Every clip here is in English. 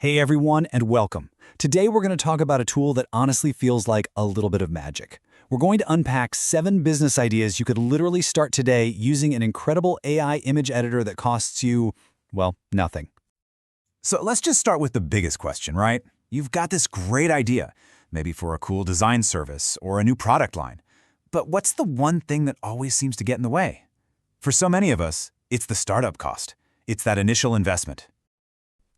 Hey everyone, and welcome. Today we're going to talk about a tool that honestly feels like a little bit of magic. We're going to unpack 7 business ideas you could literally start today using an incredible AI image editor that costs you, well, nothing. So let's just start with the biggest question, right? You've got this great idea, maybe for a cool design service or a new product line. But what's the one thing that always seems to get in the way? For so many of us, it's the startup cost. It's that initial investment.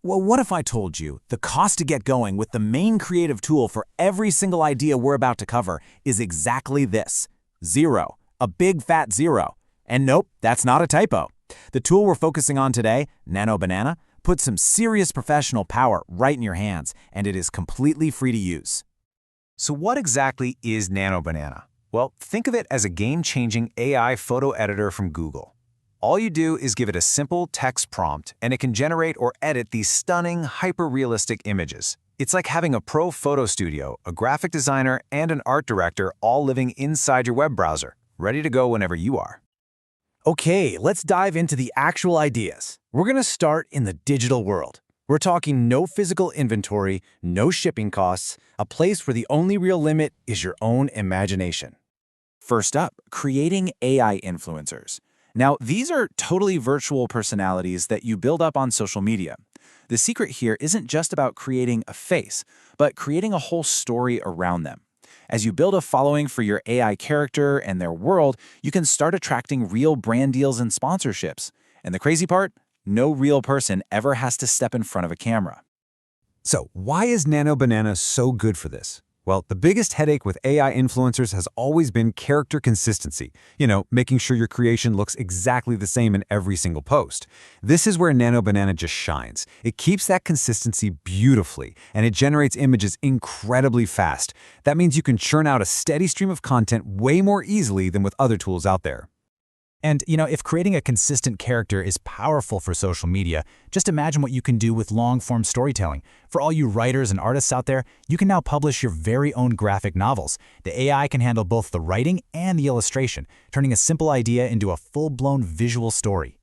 Well, what if I told you the cost to get going with the main creative tool for every single idea we're about to cover is exactly this: zero. A big fat zero. And nope, that's not a typo. The tool we're focusing on today, Nano Banana, puts some serious professional power right in your hands, and it is completely free to use. So what exactly is Nano Banana? Well, think of it as a game-changing AI photo editor from Google. All you do is give it a simple text prompt, and it can generate or edit these stunning, hyper-realistic images. It's like having a pro photo studio, a graphic designer, and an art director all living inside your web browser, ready to go whenever you are. Okay, let's dive into the actual ideas. We're going to start in the digital world. We're talking no physical inventory, no shipping costs, a place where the only real limit is your own imagination. First up, creating AI influencers. Now, these are totally virtual personalities that you build up on social media. The secret here isn't just about creating a face, but creating a whole story around them. As you build a following for your AI character and their world, you can start attracting real brand deals and sponsorships. And the crazy part? No real person ever has to step in front of a camera. So, why is Nano Banana so good for this? Well, the biggest headache with AI influencers has always been character consistency. Making sure your creation looks exactly the same in every single post. This is where Nano Banana just shines. It keeps that consistency beautifully, and it generates images incredibly fast. That means you can churn out a steady stream of content way more easily than with other tools out there. And, if creating a consistent character is powerful for social media, just imagine what you can do with long-form storytelling. For all you writers and artists out there, you can now publish your very own graphic novels. The AI can handle both the writing and the illustration, turning a simple idea into a full-blown visual story.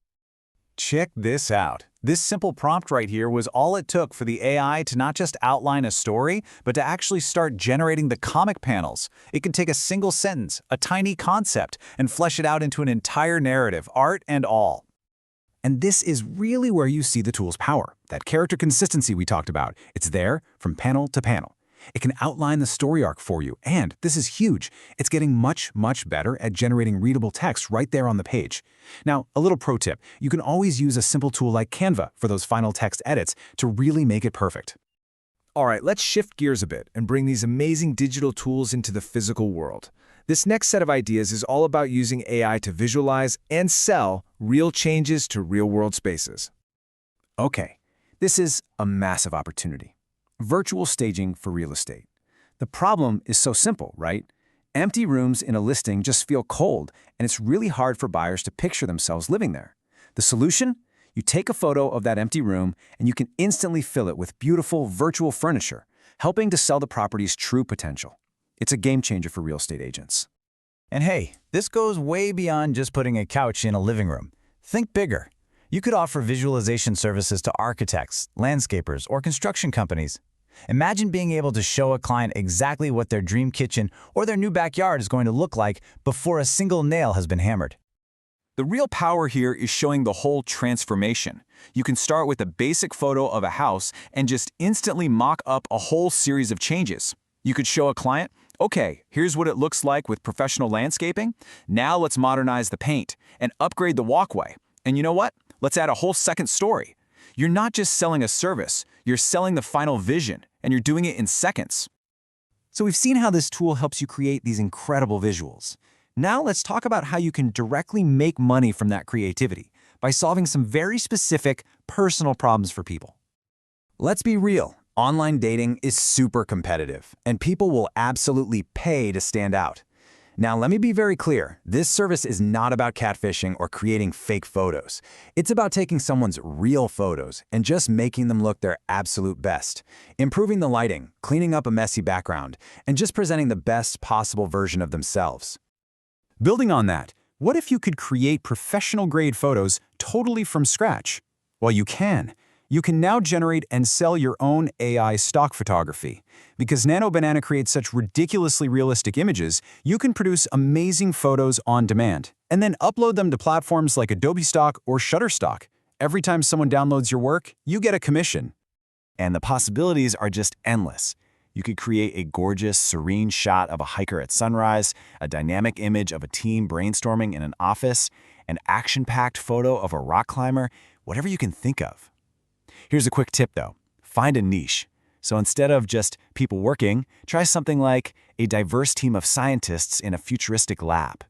Check this out. This simple prompt right here was all it took for the AI to not just outline a story, but to actually start generating the comic panels. It can take a single sentence, a tiny concept, and flesh it out into an entire narrative, art and all. And this is really where you see the tool's power, that character consistency we talked about. It's there from panel to panel. It can outline the story arc for you, and this is huge. It's getting much, much better at generating readable text right there on the page. Now, a little pro tip, you can always use a simple tool like Canva for those final text edits to really make it perfect. All right, let's shift gears a bit and bring these amazing digital tools into the physical world. This next set of ideas is all about using AI to visualize and sell real changes to real-world spaces. Okay, this is a massive opportunity. Virtual staging for real estate. The problem is so simple, right? Empty rooms in a listing just feel cold, and it's really hard for buyers to picture themselves living there. The solution? You take a photo of that empty room, and you can instantly fill it with beautiful virtual furniture, helping to sell the property's true potential. It's a game changer for real estate agents. And hey, this goes way beyond just putting a couch in a living room. Think bigger. You could offer visualization services to architects, landscapers, or construction companies. Imagine being able to show a client exactly what their dream kitchen or their new backyard is going to look like before a single nail has been hammered. The real power here is showing the whole transformation. You can start with a basic photo of a house and just instantly mock up a whole series of changes. You could show a client, okay, here's what it looks like with professional landscaping. Now let's modernize the paint and upgrade the walkway. And you know what? Let's add a whole second story. You're not just selling a service, you're selling the final vision, and you're doing it in seconds. So we've seen how this tool helps you create these incredible visuals. Now let's talk about how you can directly make money from that creativity by solving some very specific, personal problems for people. Let's be real. Online dating is super competitive, and people will absolutely pay to stand out. Now, let me be very clear. This service is not about catfishing or creating fake photos. It's about taking someone's real photos and just making them look their absolute best, improving the lighting, cleaning up a messy background, and just presenting the best possible version of themselves. Building on that, what if you could create professional-grade photos totally from scratch? Well, you can. You can now generate and sell your own AI stock photography. Because Nano Banana creates such ridiculously realistic images, you can produce amazing photos on demand, and then upload them to platforms like Adobe Stock or Shutterstock. Every time someone downloads your work, you get a commission. And the possibilities are just endless. You could create a gorgeous, serene shot of a hiker at sunrise, a dynamic image of a team brainstorming in an office, an action-packed photo of a rock climber, whatever you can think of. Here's a quick tip though. Find a niche. So instead of just people working, try something like a diverse team of scientists in a futuristic lab.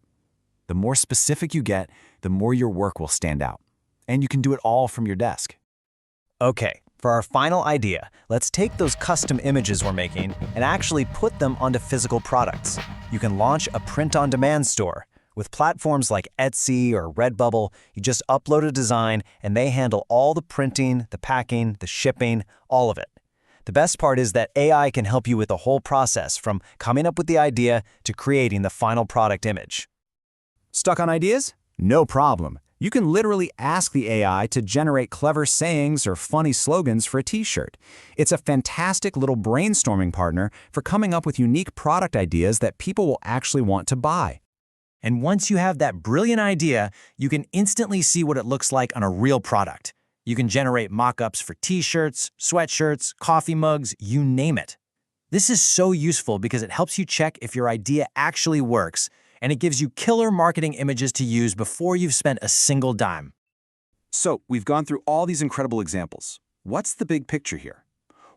The more specific you get, the more your work will stand out. And you can do it all from your desk. Okay, for our final idea, let's take those custom images we're making and actually put them onto physical products. You can launch a print-on-demand store. With platforms like Etsy or Redbubble, you just upload a design and they handle all the printing, the packing, the shipping, all of it. The best part is that AI can help you with the whole process, from coming up with the idea to creating the final product image. Stuck on ideas? No problem. You can literally ask the AI to generate clever sayings or funny slogans for a t-shirt. It's a fantastic little brainstorming partner for coming up with unique product ideas that people will actually want to buy. And once you have that brilliant idea, you can instantly see what it looks like on a real product. You can generate mock-ups for t-shirts, sweatshirts, coffee mugs, you name it. This is so useful because it helps you check if your idea actually works, and it gives you killer marketing images to use before you've spent a single dime. So, we've gone through all these incredible examples. What's the big picture here?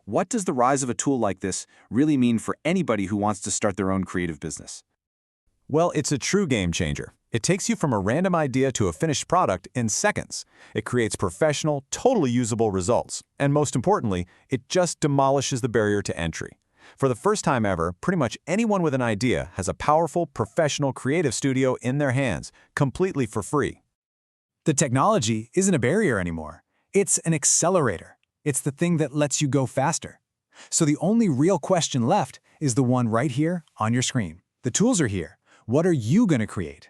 What does the rise of a tool like this really mean for anybody who wants to start their own creative business? Well, it's a true game changer. It takes you from a random idea to a finished product in seconds. It creates professional, totally usable results. And most importantly, it just demolishes the barrier to entry. For the first time ever, pretty much anyone with an idea has a powerful, professional creative studio in their hands, completely for free. The technology isn't a barrier anymore. It's an accelerator. It's the thing that lets you go faster. So the only real question left is the one right here on your screen. The tools are here. What are you going to create?